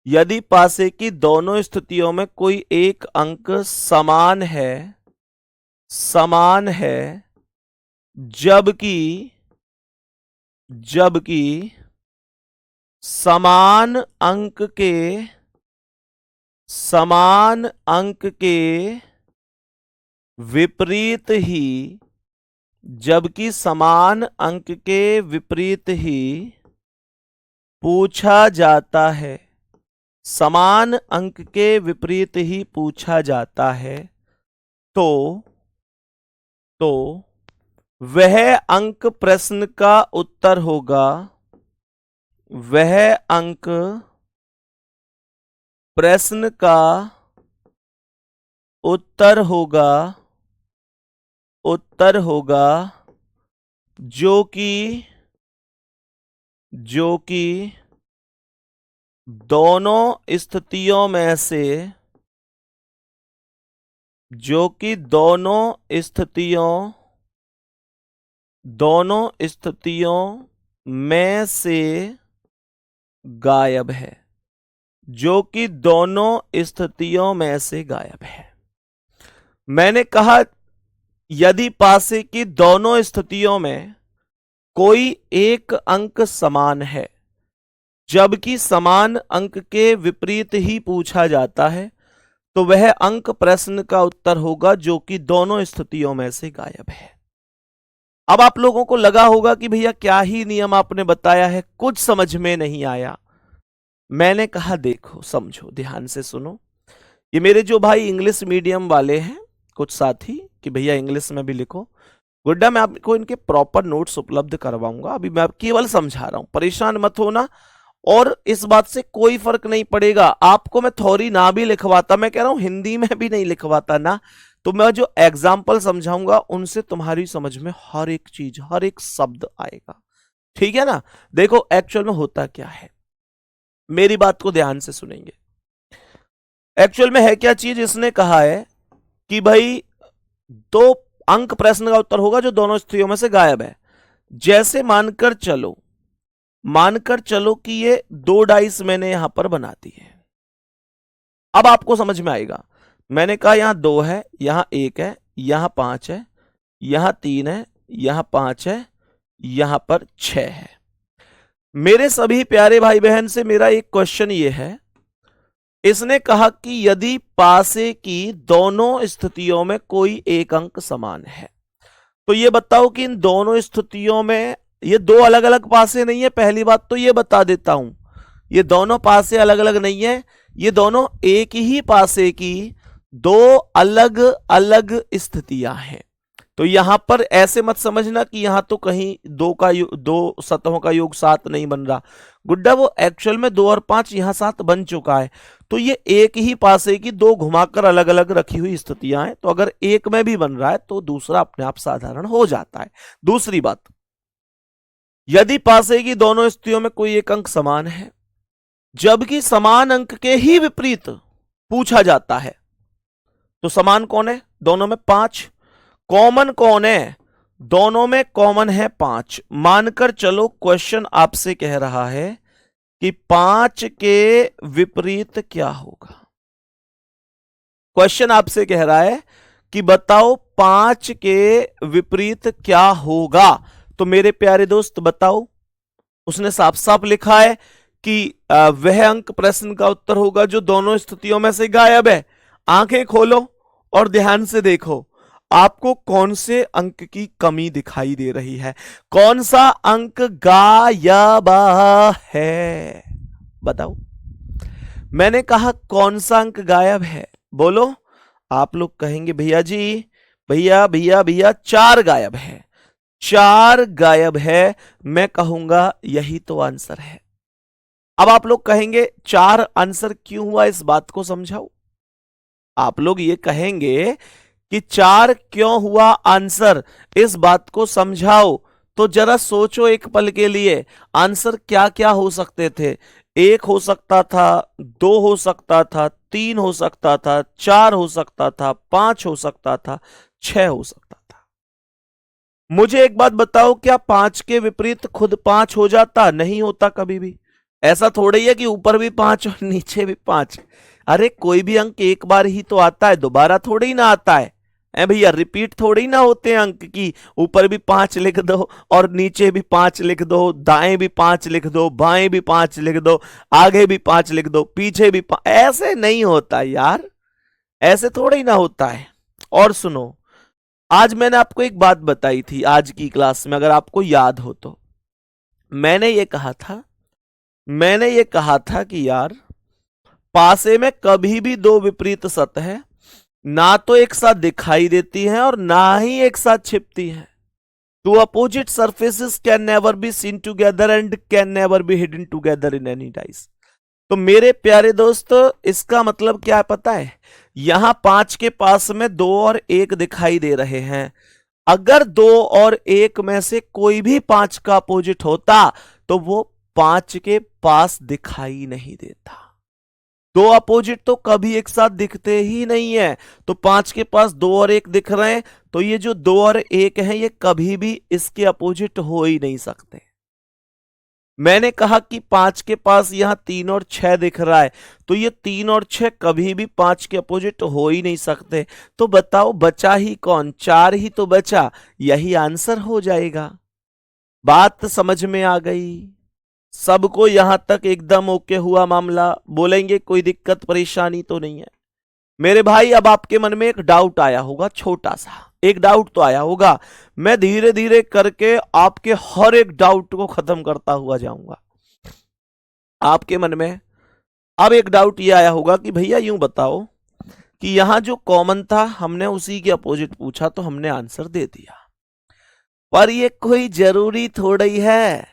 यदि पासे की दोनों स्थितियों में कोई एक अंक समान है, जबकि समान अंक के विपरीत ही पूछा जाता है, समान अंक के विपरीत ही पूछा जाता है, तो वह अंक प्रश्न का उत्तर होगा, वह अंक प्रश्न का उत्तर होगा जो कि दोनों स्थितियों में से गायब है, जो कि दोनों स्थितियों में से गायब है। मैंने कहा यदि पासे की दोनों स्थितियों में कोई एक अंक समान है, जबकि समान अंक के विपरीत ही पूछा जाता है, तो वह अंक प्रश्न का उत्तर होगा जो कि दोनों स्थितियों में से गायब है। अब आप लोगों को लगा होगा कि भैया क्या ही नियम आपने बताया है, कुछ समझ में नहीं आया। मैंने कहा देखो समझो, ध्यान से सुनो। ये मेरे जो भाई इंग्लिश मीडियम वाले हैं कुछ साथी कि भैया इंग्लिश में भी लिखो, गुड्डा मैं आपको इनके प्रॉपर नोट्स उपलब्ध करवाऊंगा। अभी मैं केवल समझा रहा हूं, परेशान मत होना। और इस बात से कोई फर्क नहीं पड़ेगा, आपको मैं थ्योरी ना भी लिखवाता, मैं कह रहा हूं हिंदी में भी नहीं लिखवाता ना, तो मैं जो एग्जाम्पल समझाऊंगा उनसे तुम्हारी समझ में हर एक चीज, हर एक शब्द आएगा। ठीक है ना। देखो एक्चुअल में होता क्या है, मेरी बात को ध्यान से सुनेंगे। एक्चुअल में है क्या चीज, इसने कहा है कि भाई 2 अंक प्रश्न का उत्तर होगा जो दोनों स्थितियों में से गायब है। जैसे मानकर चलो कि ये 2 डाइस मैंने यहां पर बना दी है। अब आपको समझ में आएगा, मैंने कहा यहां 2 है, यहां 1 है, यहां 5 है, यहां 3 है, यहां 5 है, यहां पर 6 है। मेरे सभी प्यारे भाई बहन से मेरा एक क्वेश्चन ये है, इसने कहा कि यदि पासे की दोनों स्थितियों में कोई एक अंक समान है, तो ये बताओ कि इन दोनों स्थितियों में ये 2 अलग अलग पासे नहीं है। पहली बात तो ये बता देता हूं, ये दोनों पासे अलग अलग नहीं है, ये दोनों एक ही पासे की 2 अलग अलग स्थितियां हैं। तो यहां पर ऐसे मत समझना कि यहां तो कहीं 2 सतहों का योग 7 नहीं बन रहा, गुड्डा वो एक्चुअल में 2 और 5 यहां 7 बन चुका है। तो ये एक ही पासे की 2 घुमाकर अलग अलग रखी हुई स्थितियां हैं, तो अगर एक में भी बन रहा है तो दूसरा अपने आप साधारण हो जाता है। दूसरी बात, यदि पासे की दोनों स्थितियों में कोई एक अंक समान है, जबकि समान अंक के ही विपरीत पूछा जाता है, तो समान कौन है, दोनों में 5। कॉमन कौन है, दोनों में कॉमन है 5। मानकर चलो क्वेश्चन आपसे कह रहा है कि 5 के विपरीत क्या होगा। क्वेश्चन आपसे कह रहा है कि बताओ 5 के विपरीत क्या होगा। तो मेरे प्यारे दोस्त बताओ, उसने साफ साफ लिखा है कि वह अंक प्रश्न का उत्तर होगा जो दोनों स्थितियों में से गायब है। आंखें खोलो और ध्यान से देखो, आपको कौन से अंक की कमी दिखाई दे रही है, कौन सा अंक गायब है, बताओ। मैंने कहा कौन सा अंक गायब है, बोलो। आप लोग कहेंगे भैया जी, भैया भैया भैया 4 गायब है, 4 गायब है। मैं कहूंगा यही तो आंसर है। अब आप लोग कहेंगे 4 आंसर क्यों हुआ, इस बात को समझाओ। आप लोग ये कहेंगे कि 4 क्यों हुआ आंसर, इस बात को समझाओ। तो जरा सोचो एक पल के लिए, आंसर क्या क्या हो सकते थे। 1 हो सकता था, 2 हो सकता था, 3 हो सकता था, 4 हो सकता था, 5 हो सकता था, 6 हो सकता था। मुझे एक बात बताओ, क्या 5 के विपरीत खुद 5 हो जाता? नहीं होता कभी भी। ऐसा थोड़ी है कि ऊपर भी 5 और नीचे भी 5। अरे कोई भी अंक एक बार ही तो आता है, दोबारा थोड़ी ही ना आता है। भैया रिपीट थोड़ी ना होते हैं अंक की, ऊपर भी 5 लिख दो और नीचे भी 5 लिख दो, दाएं भी 5 लिख दो, बाएं भी 5 लिख दो, आगे भी 5 लिख दो, पीछे भी 5। ऐसे नहीं होता यार, ऐसे थोड़ा ही ना होता है। और सुनो, आज मैंने आपको एक बात बताई थी आज की क्लास में, अगर आपको याद हो तो। मैंने ये कहा था कि यार पासे में कभी भी 2 विपरीत सतह ना तो एक साथ दिखाई देती हैं और ना ही एक साथ छिपती हैं। 2 opposite surfaces can never be seen together and can never be hidden together in any dice। तो मेरे प्यारे दोस्त, इसका मतलब क्या है पता है? यहां 5 के पास में 2 और 1 दिखाई दे रहे हैं। अगर 2 और 1 में से कोई भी 5 का अपोजिट होता तो वो 5 के पास दिखाई नहीं देता। 2 अपोजिट तो कभी एक साथ दिखते ही नहीं है। तो 5 के पास 2 और 1 दिख रहे हैं, तो ये जो 2 और 1 है ये कभी भी इसके अपोजिट हो ही नहीं सकते। मैंने कहा कि 5 के पास यहां 3 और 6 दिख रहा है, तो ये 3 और 6 कभी भी 5 के अपोजिट हो ही नहीं सकते। तो बताओ बचा ही कौन? 4 ही तो बचा, यही आंसर हो जाएगा। बात समझ में आ गई सबको? यहां तक एकदम ओके हुआ मामला? बोलेंगे कोई दिक्कत परेशानी तो नहीं है? मेरे भाई अब आपके मन में एक डाउट आया होगा छोटा सा, एक डाउट तो आया होगा। मैं धीरे धीरे करके आपके हर एक डाउट को खत्म करता हुआ जाऊंगा। आपके मन में अब एक डाउट ये आया होगा कि भैया यूं बताओ कि यहां जो कॉमन था हमने उसी के अपोजिट पूछा तो हमने आंसर दे दिया, पर ये कोई जरूरी थोड़ा ही है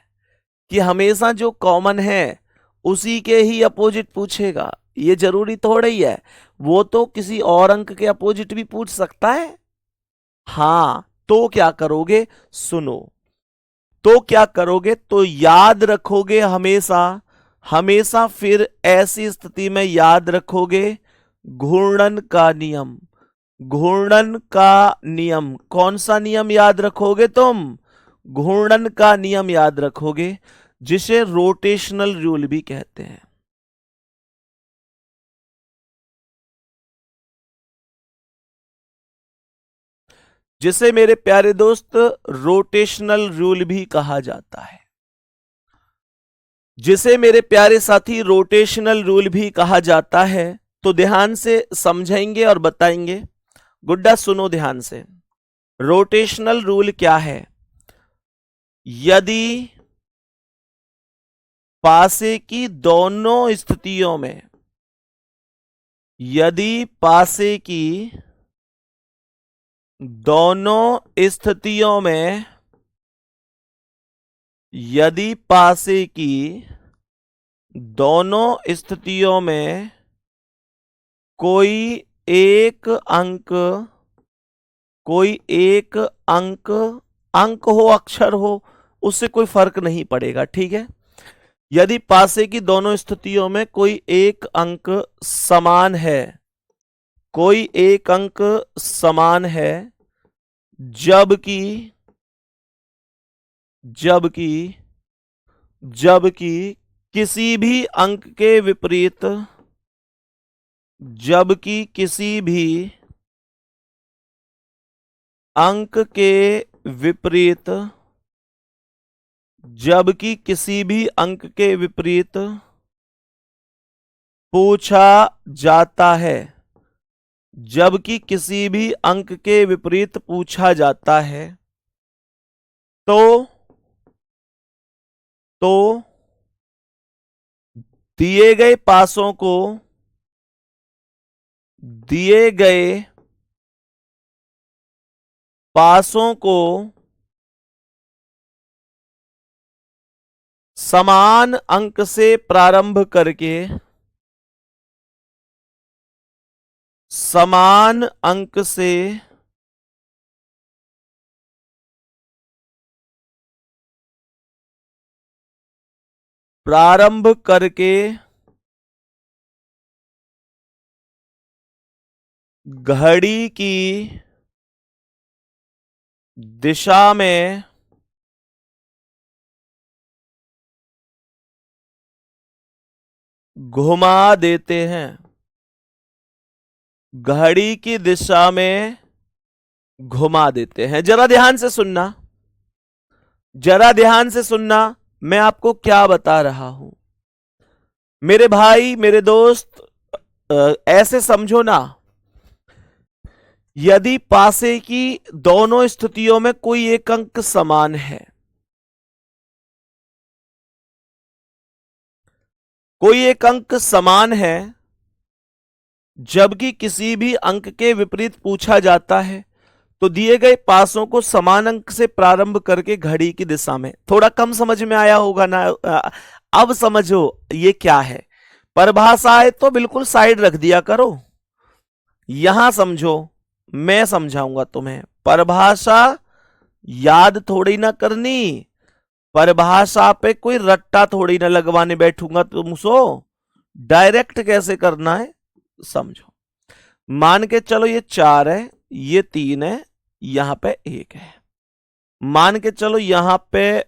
कि हमेशा जो कॉमन है उसी के ही अपोजिट पूछेगा। ये जरूरी थोड़ा ही है, वो तो किसी और अंक के अपोजिट भी पूछ सकता है। हां, तो क्या करोगे, सुनो, तो क्या करोगे, तो याद रखोगे हमेशा, हमेशा फिर ऐसी स्थिति में याद रखोगे घूर्णन का नियम। घूर्णन का नियम, कौन सा नियम याद रखोगे तुम, घूर्णन का नियम याद रखोगे, जिसे रोटेशनल रूल भी कहते हैं। जिसे मेरे प्यारे दोस्त रोटेशनल रूल भी कहा जाता है, जिसे मेरे प्यारे साथी रोटेशनल रूल भी कहा जाता है। तो ध्यान से समझेंगे और बताएंगे। गुड्डा सुनो ध्यान से, रोटेशनल रूल क्या है। यदि पासे की दोनों स्थितियों में, यदि पासे की दोनों स्थितियों में, यदि पासे की दोनों स्थितियों में कोई एक अंक, कोई एक अंक, अंक हो अक्षर हो उससे कोई फर्क नहीं पड़ेगा, ठीक है। यदि पासे की दोनों स्थितियों में कोई एक अंक समान है, कोई एक अंक समान है, जबकि जबकि जबकि किसी भी अंक के विपरीत, जबकि किसी भी अंक के विपरीत, जबकि किसी भी अंक के विपरीत पूछा जाता है, जबकि किसी भी अंक के विपरीत पूछा जाता है, तो दिए गए पासों को, दिए गए पासों को समान अंक से प्रारंभ करके, समान अंक से प्रारंभ करके घड़ी की दिशा में घुमा देते हैं, घड़ी की दिशा में घुमा देते हैं। जरा ध्यान से सुनना, जरा ध्यान से सुनना, मैं आपको क्या बता रहा हूं मेरे भाई मेरे दोस्त। ऐसे समझो ना, यदि पासे की दोनों स्थितियों में कोई एक अंक समान है, कोई एक अंक समान है, जबकि किसी भी अंक के विपरीत पूछा जाता है, तो दिए गए पासों को समान अंक से प्रारंभ करके घड़ी की दिशा में। थोड़ा कम समझ में आया होगा ना। अब समझो ये क्या है। परिभाषाएं तो बिल्कुल साइड रख दिया करो, यहां समझो, मैं समझाऊंगा तुम्हें। परिभाषा याद थोड़ी ना करनी, परिभाषा पे कोई रट्टा थोड़ी ना लगवाने बैठूंगा तुमसो। डायरेक्ट कैसे करना है समझो। मान के चलो ये 4 है, ये 3 है, यहां पे 1 है। मान के चलो यहां पे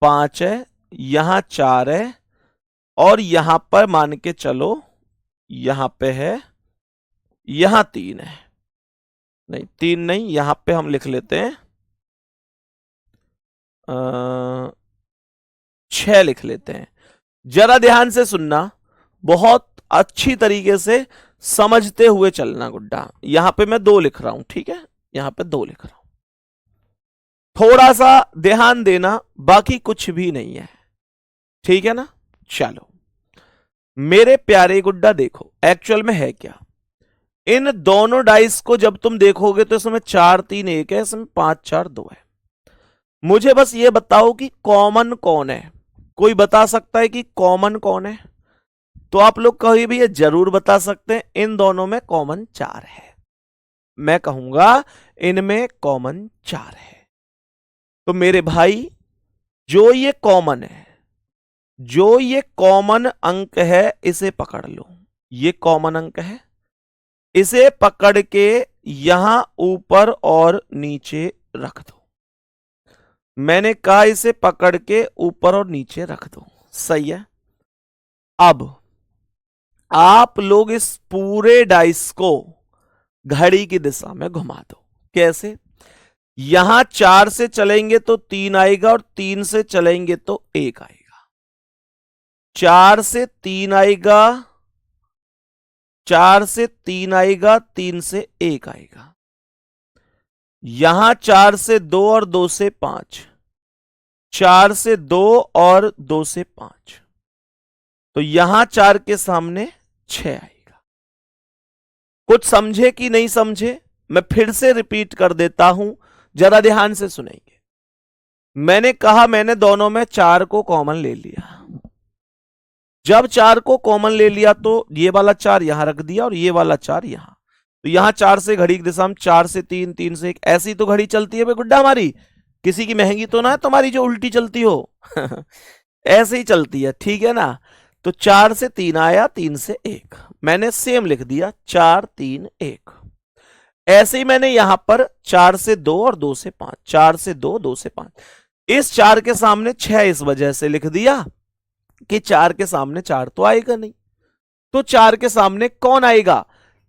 5 है, यहां 4 है, और यहां पर मान के चलो यहां पे है, यहां 3 है। नहीं 3 नहीं, यहां पे हम लिख लेते हैं 6 लिख लेते हैं। जरा ध्यान से सुनना, बहुत अच्छी तरीके से समझते हुए चलना गुड्डा। यहां पे मैं 2 लिख रहा हूं, ठीक है, यहां पे 2 लिख रहा हूं। थोड़ा सा ध्यान देना, बाकी कुछ भी नहीं है, ठीक है ना। चलो मेरे प्यारे गुड्डा, देखो एक्चुअल में है क्या। इन दोनों डाइस को जब तुम देखोगे तो इसमें 4 3 1 है, इसमें 5 4 2 है। मुझे बस ये बताओ कि कॉमन कौन है। कोई बता सकता है कि कॉमन कौन है? तो आप लोग कहीं भी ये जरूर बता सकते हैं, इन दोनों में कॉमन 4 है। मैं कहूंगा इनमें कॉमन 4 है। तो मेरे भाई, जो ये कॉमन है, जो ये कॉमन अंक है, इसे पकड़ लो। ये कॉमन अंक है, इसे पकड़ के यहां ऊपर और नीचे रख दो। मैंने कहा इसे पकड़ के ऊपर और नीचे रख दो, सही है। अब आप लोग इस पूरे डाइस को घड़ी की दिशा में घुमा दो। कैसे? यहां 4 से चलेंगे तो 3 आएगा और 3 से चलेंगे तो 1 आएगा। 4 से 3 आएगा, 4 से 3 आएगा, 3 से 1 आएगा। यहां 4 से 2 और 2 से 5, 4 से 2 और 2 से 5, तो यहां 4 के सामने 6 आएगा। कुछ समझे कि नहीं समझे? मैं फिर से रिपीट कर देता हूं, जरा ध्यान से सुनेंगे। मैंने कहा मैंने दोनों में 4 को कॉमन ले लिया। जब 4 को कॉमन ले लिया तो ये वाला 4 यहां रख दिया और ये वाला 4 यहां। तो यहां 4 से घड़ी की दिशा में 4 से 3, 3 से 1, ऐसी तो घड़ी चलती है बे गुड्डा हमारी। किसी की महंगी तो ना है तुम्हारी जो उल्टी चलती हो। ऐसे ही चलती है, ठीक है ना। तो 4 से 3 आया, 3 से 1, मैंने सेम लिख दिया 4 3 1। ऐसे ही मैंने यहां पर 4 से 2 और 2 से 5, 4 से 2, 2 से 5, इस 4 के सामने 6 इस वजह से लिख दिया कि 4 के सामने 4 तो आएगा नहीं। तो 4 के सामने कौन आएगा?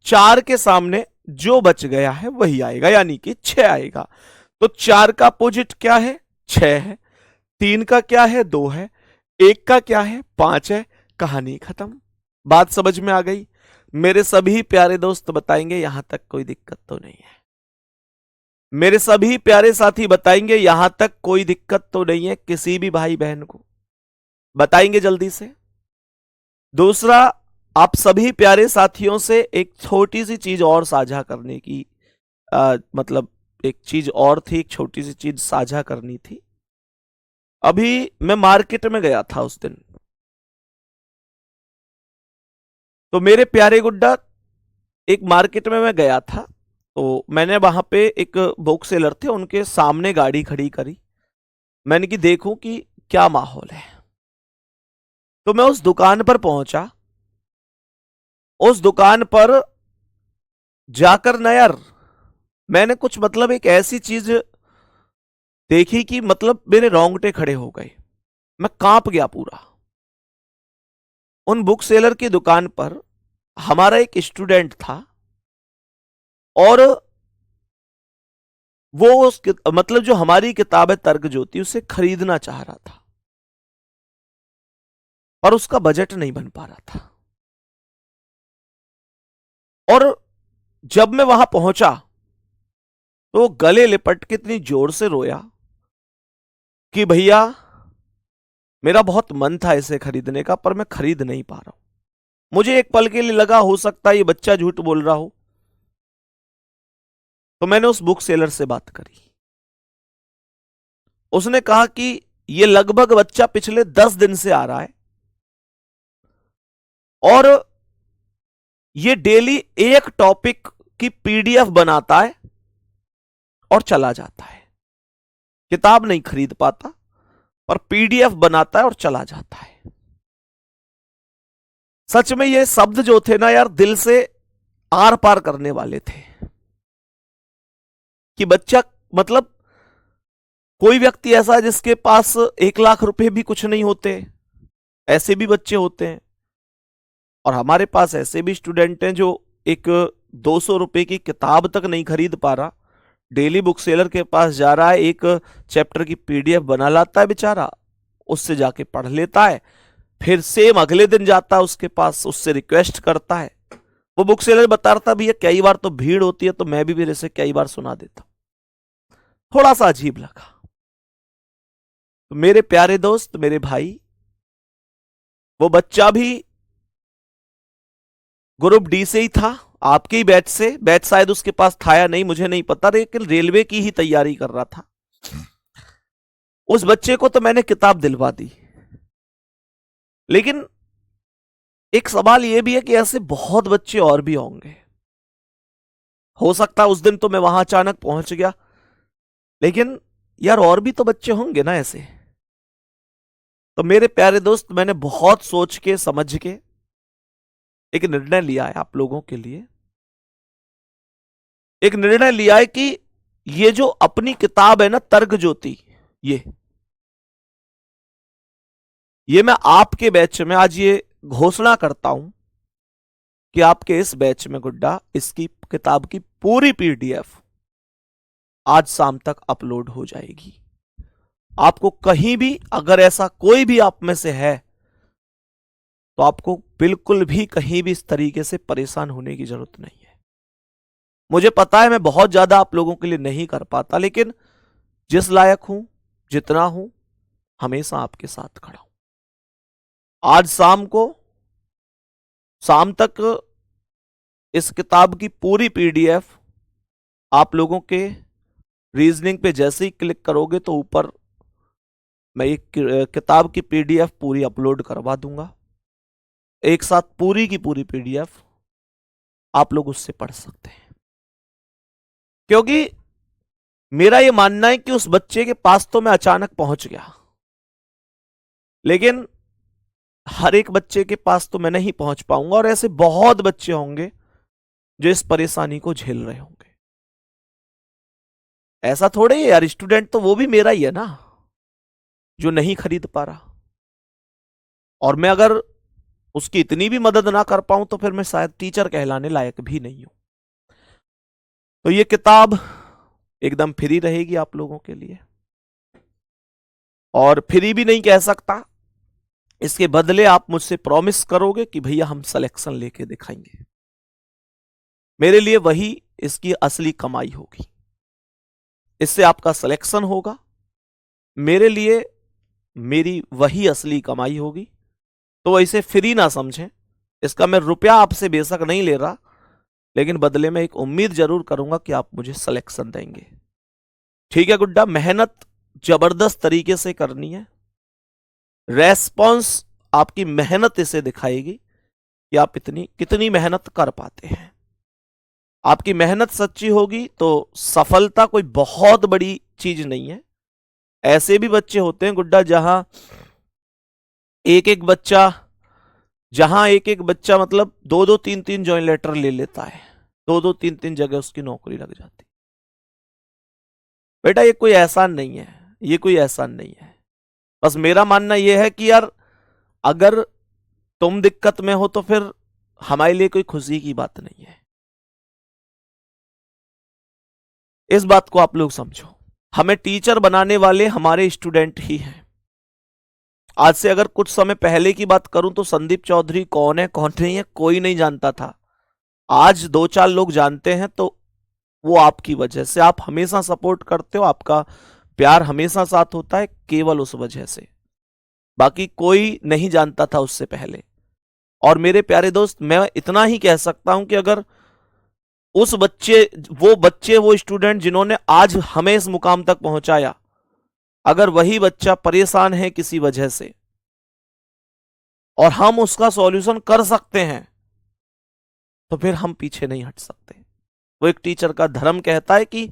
4 के सामने जो बच गया है वही आएगा, यानी कि 6 आएगा। तो 4 का अपोजिट क्या है? 6 है। 3 का क्या है? 2 है। 1 का क्या है? 5 है। कहानी खत्म। बात समझ में आ गई? मेरे सभी प्यारे दोस्त बताएंगे यहां तक कोई दिक्कत तो नहीं है। मेरे सभी प्यारे साथी बताएंगे यहां तक कोई दिक्कत तो नहीं है, किसी भी भाई बहन को बताएंगे जल्दी से। दूसरा, आप सभी प्यारे साथियों से एक छोटी सी चीज और साझा करने की मतलब एक चीज और थी, एक छोटी सी चीज साझा करनी थी। अभी मैं मार्केट में गया था उस दिन, तो मेरे प्यारे गुड्डा, एक मार्केट में मैं गया था, तो मैंने वहां पे एक बुक सेलर थे, उनके सामने गाड़ी खड़ी करी। मैंने कि देखूं कि क्या माहौल है। तो मैं उस दुकान पर पहुंचा। उस दुकान पर जाकर ना यार, मैंने कुछ मतलब एक ऐसी चीज देखी कि मतलब मेरे रोंगटे खड़े हो गए, मैं कांप गया पूरा। उन बुक सेलर की दुकान पर हमारा एक स्टूडेंट था और वो मतलब जो हमारी किताब है तर्क ज्योति, उसे खरीदना चाह रहा था, पर उसका बजट नहीं बन पा रहा था। और जब मैं वहां पहुंचा तो गले लिपट के इतनी जोर से रोया कि भैया मेरा बहुत मन था इसे खरीदने का, पर मैं खरीद नहीं पा रहा हूं। मुझे एक पल के लिए लगा हो सकता है ये बच्चा झूठ बोल रहा हो। तो मैंने उस बुक सेलर से बात करी। उसने कहा कि ये लगभग बच्चा पिछले 10 दिन से आ रहा है और ये डेली एक टॉपिक की पीडीएफ बनाता है और चला जाता है। किताब नहीं खरीद पाता, पर पीडीएफ बनाता है और चला जाता है। सच में ये शब्द जो थे ना यार, दिल से आर पार करने वाले थे कि बच्चा, मतलब कोई व्यक्ति ऐसा है जिसके पास 1 लाख रुपए भी कुछ नहीं होते, ऐसे भी बच्चे होते हैं। और हमारे पास ऐसे भी स्टूडेंट हैं जो एक 200 रुपए की किताब तक नहीं खरीद पा रहा, डेली बुक सेलर के पास जा रहा है, एक चैप्टर की पीडीएफ बना लाता है बेचारा, उससे जाके पढ़ लेता है, फिर सेम अगले दिन जाता है उसके पास, उससे रिक्वेस्ट करता है, वो बुक सेलर बता रहा था भैया कई बार तो भीड़ होती है तो मैं भी मेरे से कई बार सुना देता हूं। थोड़ा सा अजीब लगा। तो मेरे प्यारे दोस्त, मेरे भाई, वो बच्चा भी ग्रुप डी से ही था, आपके ही बैच से। बैच शायद उसके पास था या नहीं मुझे नहीं पता, लेकिन रेलवे की ही तैयारी कर रहा था। उस बच्चे को तो मैंने किताब दिलवा दी, लेकिन एक सवाल यह भी है कि ऐसे बहुत बच्चे और भी होंगे। हो सकता है उस दिन तो मैं वहां अचानक पहुंच गया, लेकिन यार और भी तो बच्चे होंगे ना ऐसे। तो मेरे प्यारे दोस्त, मैंने बहुत सोच के समझ के एक निर्णय लिया है आप लोगों के लिए। एक निर्णय लिया है कि ये जो अपनी किताब है ना तर्क ज्योति, ये मैं आपके बैच में आज ये घोषणा करता हूं कि आपके इस बैच में गुड्डा इसकी किताब की पूरी पीडीएफ आज शाम तक अपलोड हो जाएगी। आपको कहीं भी अगर ऐसा कोई भी आप में से है तो आपको बिल्कुल भी कहीं भी इस तरीके से परेशान होने की जरूरत नहीं है। मुझे पता है मैं बहुत ज्यादा आप लोगों के लिए नहीं कर पाता, लेकिन जिस लायक हूं, जितना हूं, हमेशा आपके साथ खड़ा हूं। आज शाम तक इस किताब की पूरी पीडीएफ आप लोगों के रीजनिंग पे जैसे ही क्लिक करोगे तो ऊपर मैं एक किताब की पीडीएफ पूरी अपलोड करवा दूंगा। एक साथ पूरी की पूरी पीडीएफ आप लोग उससे पढ़ सकते हैं, क्योंकि मेरा यह मानना है कि उस बच्चे के पास तो मैं अचानक पहुंच गया, लेकिन हर एक बच्चे के पास तो मैं नहीं पहुंच पाऊंगा, और ऐसे बहुत बच्चे होंगे जो इस परेशानी को झेल रहे होंगे। ऐसा थोड़े है यार, स्टूडेंट तो वो भी मेरा ही है ना जो नहीं खरीद पा रहा, और मैं अगर उसकी इतनी भी मदद ना कर पाऊं तो फिर मैं शायद टीचर कहलाने लायक भी नहीं हूं। तो ये किताब एकदम फ्री रहेगी आप लोगों के लिए, और फ्री भी नहीं कह सकता, इसके बदले आप मुझसे प्रॉमिस करोगे कि भैया हम सिलेक्शन लेके दिखाएंगे। मेरे लिए वही इसकी असली कमाई होगी, इससे आपका सिलेक्शन होगा, मेरे लिए मेरी वही असली कमाई होगी। तो इसे फ्री ना समझें, इसका मैं रुपया आपसे बेशक नहीं ले रहा, लेकिन बदले में एक उम्मीद जरूर करूंगा कि आप मुझे सिलेक्शन देंगे। ठीक है गुड्डा, मेहनत जबरदस्त तरीके से करनी है, रेस्पॉन्स आपकी मेहनत इसे दिखाएगी कि आप कितनी मेहनत कर पाते हैं। आपकी मेहनत सच्ची होगी तो सफलता कोई बहुत बड़ी चीज नहीं है। ऐसे भी बच्चे होते हैं गुड्डा जहां एक एक बच्चा मतलब 2-2 3-3 जॉइन लेटर ले लेता है, 2-2 3-3 जगह उसकी नौकरी लग जाती। बेटा ये कोई एहसान नहीं है, ये कोई एहसान नहीं है। बस मेरा मानना यह है कि यार अगर तुम दिक्कत में हो तो फिर हमारे लिए कोई खुशी की बात नहीं है। इस बात को आप लोग समझो, हमें टीचर बनाने वाले हमारे स्टूडेंट ही हैं। आज से अगर कुछ समय पहले की बात करूं तो संदीप चौधरी कौन है कौन नहीं है कोई नहीं जानता था। आज 2-4 लोग जानते हैं, तो वो आपकी वजह से। आप हमेशा सपोर्ट करते हो, आपका प्यार हमेशा साथ होता है, केवल उस वजह से। बाकी कोई नहीं जानता था उससे पहले। और मेरे प्यारे दोस्त, मैं इतना ही कह सकता हूं कि अगर वो स्टूडेंट जिन्होंने आज हमें इस मुकाम तक पहुंचाया, अगर वही बच्चा परेशान है किसी वजह से और हम उसका सॉल्यूशन कर सकते हैं, तो फिर हम पीछे नहीं हट सकते। वो एक टीचर का धर्म कहता है कि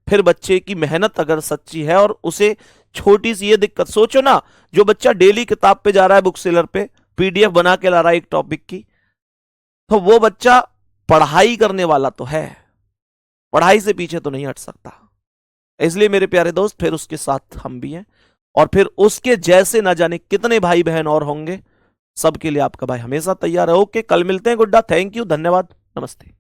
फिर बच्चे की मेहनत अगर सच्ची है और उसे छोटी सी ये दिक्कत, सोचो ना, जो बच्चा डेली किताब पे जा रहा है, बुक सेलर पे पीडीएफ बना के ला रहा है एक टॉपिक की, तो वो बच्चा पढ़ाई करने वाला तो है, पढ़ाई से पीछे तो नहीं हट सकता। इसलिए मेरे प्यारे दोस्त, फिर उसके साथ हम भी हैं, और फिर उसके जैसे ना जाने कितने भाई बहन और होंगे। सबके लिए आपका भाई हमेशा तैयार है। ओके, कल मिलते हैं गुड्डा। थैंक यू, धन्यवाद, नमस्ते।